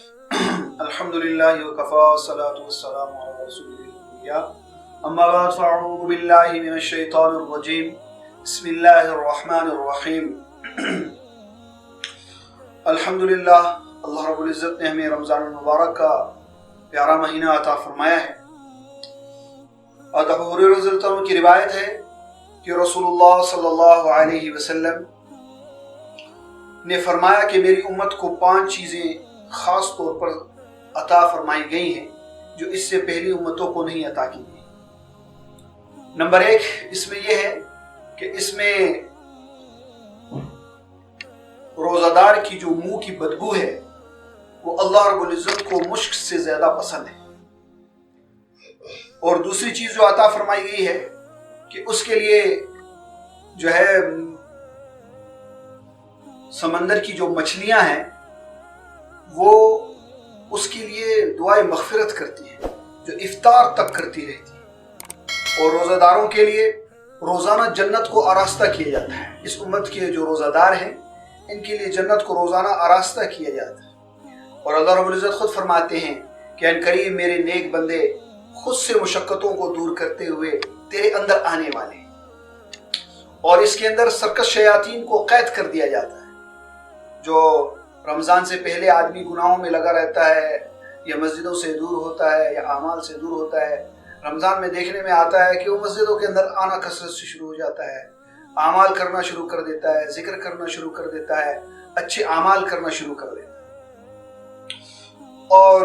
الحمدللہ وکفى والصلاة والسلام علی رسول الانبیاء اما بعد فاعوذ باللہ من الشیطان الرجیم بسم اللہ الرحمن الرحیم الحمدللہ اللہ رب العزت نے ہمیں رمضان المبارک کا پیارا مہینہ عطا فرمایا ہے۔ ابو ہریرہ رضی اللہ عنہ کی روایت ہے کہ رسول اللہ صلی اللہ علیہ وسلم نے فرمایا کہ میری امت کو 5 چیزیں خاص طور پر عطا فرمائی گئی ہیں جو اس سے پہلی امتوں کو نہیں عطا کی گئی۔ نمبر 1 اس میں یہ ہے کہ اس میں روزہ دار کی جو منہ کی بدبو ہے وہ اللہ رب العزت کو مشک سے زیادہ پسند ہے۔ اور دوسری چیز جو عطا فرمائی گئی ہے کہ اس کے لیے جو ہے سمندر کی جو مچھلیاں ہیں وہ اس کے لیے دعائے مغفرت کرتی ہیں جو افطار تک کرتی رہتی ہے۔ اور روزہ داروں کے لیے روزانہ جنت کو آراستہ کیا جاتا ہے۔ اس امت کے جو روزہ دار ہیں ان کے لیے جنت کو روزانہ آراستہ کیا جاتا ہے۔ اور اللہ رب العزت خود فرماتے ہیں کہ ان قریب میرے نیک بندے خود سے مشقتوں کو دور کرتے ہوئے تیرے اندر آنے والے ہیں۔ اور اس کے اندر سرکش شیاطین کو قید کر دیا جاتا ہے۔ جو رمضان سے پہلے آدمی گناہوں میں لگا رہتا ہے یا مسجدوں سے دور ہوتا ہے یا اعمال سے دور ہوتا ہے، رمضان میں دیکھنے میں آتا ہے کہ وہ مسجدوں کے اندر آنا کثرت سے شروع ہو جاتا ہے، اعمال کرنا شروع کر دیتا ہے، ذکر کرنا شروع کر دیتا ہے، اچھے اعمال کرنا شروع کر دیتا ہے۔ اور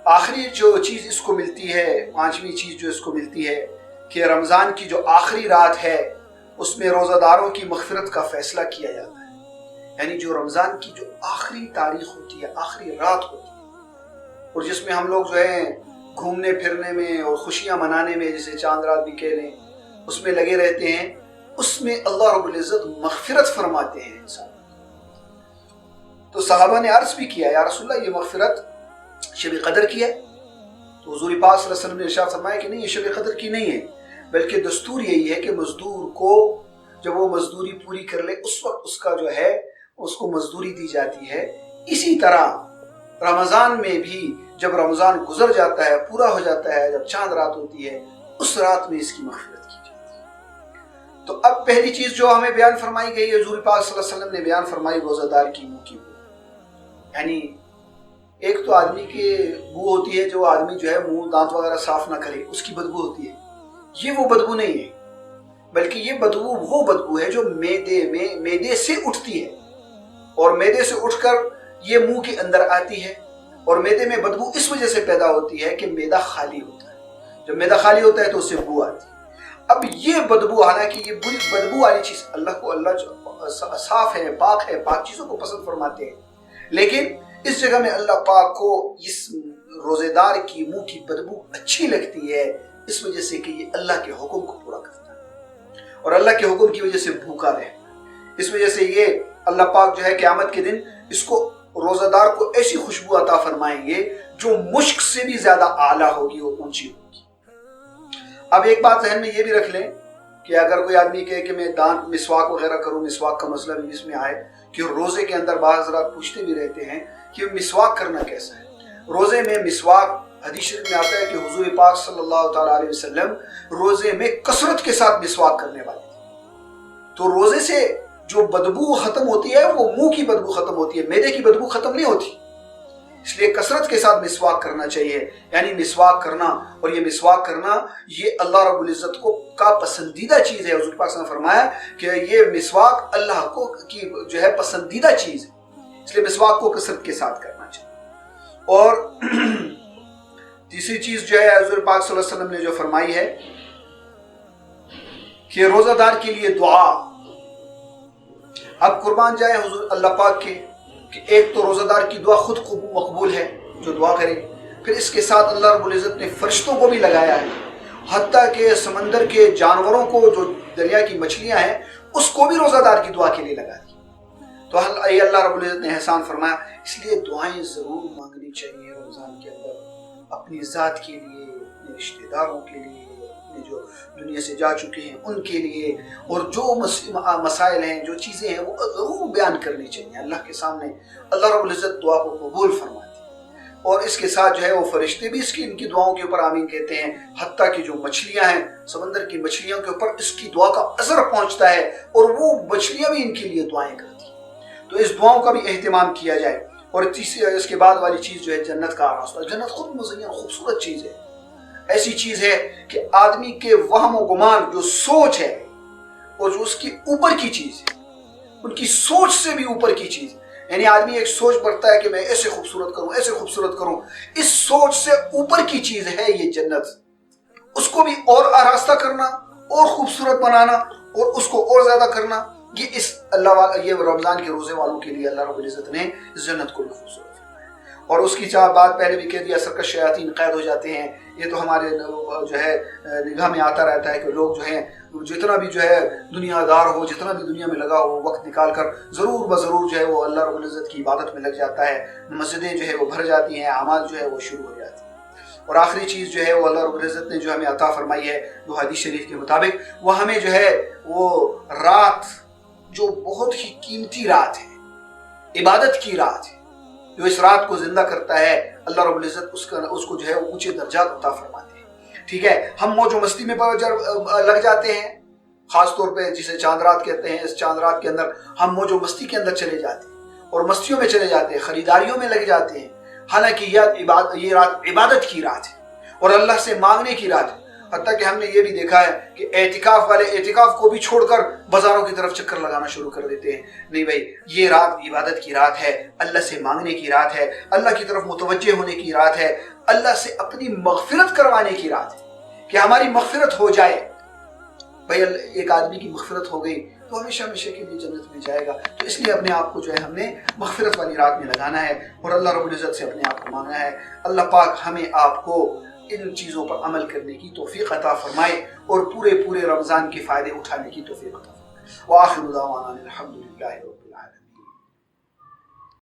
آخری جو چیز اس کو ملتی ہے، 5ویں چیز جو اس کو ملتی ہے کہ رمضان کی جو آخری رات ہے اس میں روزہ داروں کی مغفرت کا فیصلہ کیا جاتا ہے۔ یعنی جو رمضان کی جو آخری تاریخ ہوتی ہے، آخری رات ہوتی ہے، اور جس میں ہم لوگ جو ہے گھومنے پھرنے میں اور خوشیاں منانے میں، جسے چاند رات بھی کہہ لیں، اس میں لگے رہتے ہیں، اس میں اللہ رب العزت مغفرت فرماتے ہیں انسان۔ تو صحابہ نے عرض بھی کیا، یا رسول اللہ یہ مغفرت شب قدر کی ہے؟ تو حضور پاک صلی اللہ علیہ وسلم نے ارشاد فرمایا کہ نہیں، یہ شب قدر کی نہیں ہے، بلکہ دستور یہی ہے کہ مزدور کو جب وہ مزدوری پوری کر لے اس وقت اس کا جو ہے اس کو مزدوری دی جاتی ہے۔ اسی طرح رمضان میں بھی جب رمضان گزر جاتا ہے، پورا ہو جاتا ہے، جب چاند رات ہوتی ہے، اس رات میں اس کی مغفرت کی جاتی ہے۔ تو اب پہلی چیز جو ہمیں بیان فرمائی گئی ہے، حضور پاک صلی اللہ علیہ وسلم نے بیان فرمائی، روزہ دار کی منہ کی بو۔ یعنی ایک تو آدمی کی بو ہوتی ہے جو آدمی جو ہے منہ دانت وغیرہ صاف نہ کرے، اس کی بدبو ہوتی ہے۔ یہ وہ بدبو نہیں ہے، بلکہ یہ بدبو وہ بدبو ہے جو معدے سے اٹھتی ہے، اور معدے سے اٹھ کر یہ منہ کے اندر آتی ہے۔ اور معدے میں بدبو اس وجہ سے پیدا ہوتی ہے کہ معدہ خالی ہوتا ہے۔ جب معدہ خالی ہوتا ہے تو اس سے بو آتی ہے۔ اب یہ بدبو، حالانکہ یہ بری بدبو والی چیز اللہ جو صاف ہے، پاک چیزوں کو پسند فرماتے ہیں، لیکن اس جگہ میں اللہ پاک کو اس روزے دار کی منہ کی بدبو اچھی لگتی ہے، اس وجہ سے کہ یہ اللہ کے حکم کو پورا کرتا ہے اور اللہ کے حکم کی وجہ سے بھوکا رہتا ہے۔ اس وجہ سے یہ اللہ پاک جو ہے قیامت کے دن اس کو روزہ دار کو ایسی خوشبو عطا فرمائیں گے جو مشک سے بھی زیادہ اعلیٰ ہوگی اور اونچی ہوگی۔ اب ایک بات ذہن میں یہ بھی رکھ لیں کہ اگر کوئی آدمی کہے کہ میں دانت مسواک وغیرہ کروں، مسواک کا مسئلہ بھی اس میں آئے کہ روزے کے اندر بعض حضرات پوچھتے بھی رہتے ہیں کہ مسواک کرنا کیسا ہے۔ روزے میں مسواک، حدیث شریف میں آتا ہے کہ حضور پاک صلی اللہ تعالیٰ علیہ وسلم روزے میں کثرت کے ساتھ مسواک کرنے والے تھے۔ تو روزے سے جو بدبو ختم ہوتی ہے وہ منہ کی بدبو ختم ہوتی ہے، معدے کی بدبو ختم نہیں ہوتی، اس لیے کثرت کے ساتھ مسواک کرنا چاہیے۔ یعنی مسواک کرنا، اور یہ مسواک کرنا یہ اللہ رب العزت کا پسندیدہ چیز ہے۔ حضور پاک صلی اللہ علیہ وسلم نے فرمایا کہ یہ مسواک اللہ کو کی جو ہے پسندیدہ چیز ہے، اس لیے مسواک کو کثرت کے ساتھ کرنا چاہیے۔ اور تیسری چیز جو ہے حضور پاک صلی اللہ علیہ وسلم نے جو فرمائی ہے کہ روزہ دار کے لیے دعا۔ اب قربان جائے حضور اللہ پاک کے کہ ایک تو روزہ دار کی دعا خود مقبول ہے جو دعا کرے، پھر اس کے ساتھ اللہ رب العزت نے فرشتوں کو بھی لگایا ہے، حتیٰ کہ سمندر کے جانوروں کو، جو دریا کی مچھلیاں ہیں، اس کو بھی روزہ دار کی دعا کے لیے لگا دی۔ تو اللہ رب العزت نے احسان فرمایا، اس لیے دعائیں ضرور مانگنی چاہیے رمضان کے اندر، اپنی ذات کے لیے، اپنے رشتہ داروں کے لیے، اپنے جو دنیا سے جا چکے ہیں ان کے لیے، اور جو مسائل ہیں، جو چیزیں ہیں، وہ ضرور بیان کرنی چاہیے اللہ کے سامنے۔ اللہ رب العزت دعا کو قبول فرماتے ہیں، اور اس کے ساتھ جو ہے وہ فرشتے بھی ان کی دعاؤں کے اوپر آمین کہتے ہیں، حتیٰ کہ جو مچھلیاں ہیں، سمندر کی مچھلیوں کے اوپر اس کی دعا کا اثر پہنچتا ہے، اور وہ مچھلیاں بھی ان کے لیے دعائیں کرتی ہیں۔ تو اس دعاؤں کا بھی اہتمام کیا جائے۔ اور اس کے بعد والی چیز جو ہے جنت کا راستہ۔ جنت خود مزین خوبصورت چیز ہے، ایسی چیز ہے کہ آدمی کے وہم و گمان، جو سوچ ہے، اور جو اس کی اوپر کی چیز ہے، ان کی سوچ سے بھی اوپر کی چیز، یعنی آدمی ایک سوچ برتا ہے کہ میں ایسے خوبصورت کروں، ایسے خوبصورت کروں، اس سوچ سے اوپر کی چیز ہے یہ جنت۔ اس کو بھی اور آراستہ کرنا، اور خوبصورت بنانا، اور اس کو اور زیادہ کرنا، یہ رمضان کے روزے والوں کے لیے اللہ رب العزت نے اس جنت کو بھی خوبصورت فرمایا۔ اور اس کی بات پہلے بھی کہہ دیا، سرکش شیاطین قید ہو جاتے ہیں۔ یہ تو ہمارے جو ہے نگاہ میں آتا رہتا ہے کہ لوگ جو ہیں جتنا بھی جو ہے دنیا دار ہو، جتنا بھی دنیا میں لگا ہو، وقت نکال کر ضرور بضرور جو ہے وہ اللہ رب العزت کی عبادت میں لگ جاتا ہے، مسجدیں جو ہے وہ بھر جاتی ہیں، اعمال جو ہے وہ شروع ہو جاتی ہیں۔ اور آخری چیز جو ہے وہ اللہ رب العزت نے جو ہمیں عطا فرمائی ہے وہ حدیث شریف کے مطابق، وہ ہمیں جو ہے وہ رات، جو بہت ہی قیمتی رات ہے، عبادت کی رات ہے، جو اس رات کو زندہ کرتا ہے، اللہ رب العزت اس کو جو ہے اونچے درجات عطا فرماتے ہیں۔ ٹھیک ہے، ہم موج و مستی میں لگ جاتے ہیں، خاص طور پہ جسے چاند رات کہتے ہیں، اس چاند رات کے اندر ہم موج و مستی کے اندر چلے جاتے ہیں، اور مستیوں میں چلے جاتے ہیں، خریداریوں میں لگ جاتے ہیں، حالانکہ یہ رات عبادت کی رات ہے، اور اللہ سے مانگنے کی رات ہے۔ حتیٰ کہ ہم نے یہ بھی دیکھا ہے کہ اعتکاف والے اعتکاف کو بھی چھوڑ کر بازاروں کی طرف چکر لگانا شروع کر دیتے ہیں۔ نہیں بھائی، یہ رات عبادت کی رات ہے، اللہ سے مانگنے کی رات ہے، اللہ کی طرف متوجہ ہونے کی رات ہے، اللہ سے اپنی مغفرت کروانے کی رات ہے، کہ ہماری مغفرت ہو جائے۔ بھائی ایک آدمی کی مغفرت ہو گئی تو ہمیشہ ہمیشہ کے لیے جنت میں جائے گا۔ تو اس لیے اپنے آپ کو جو ہے ہم نے مغفرت والی رات میں لگانا ہے، اور اللہ رب العزت سے اپنے آپ کو مانگنا ہے۔ اللہ پاک ہمیں آپ کو ان چیزوں پر عمل کرنے کی توفیق عطا فرمائے، اور پورے رمضان کے فائدے اٹھانے کی توفیق عطا فرمائے۔ وآخر دعوانا الحمدللہ رب العالمین۔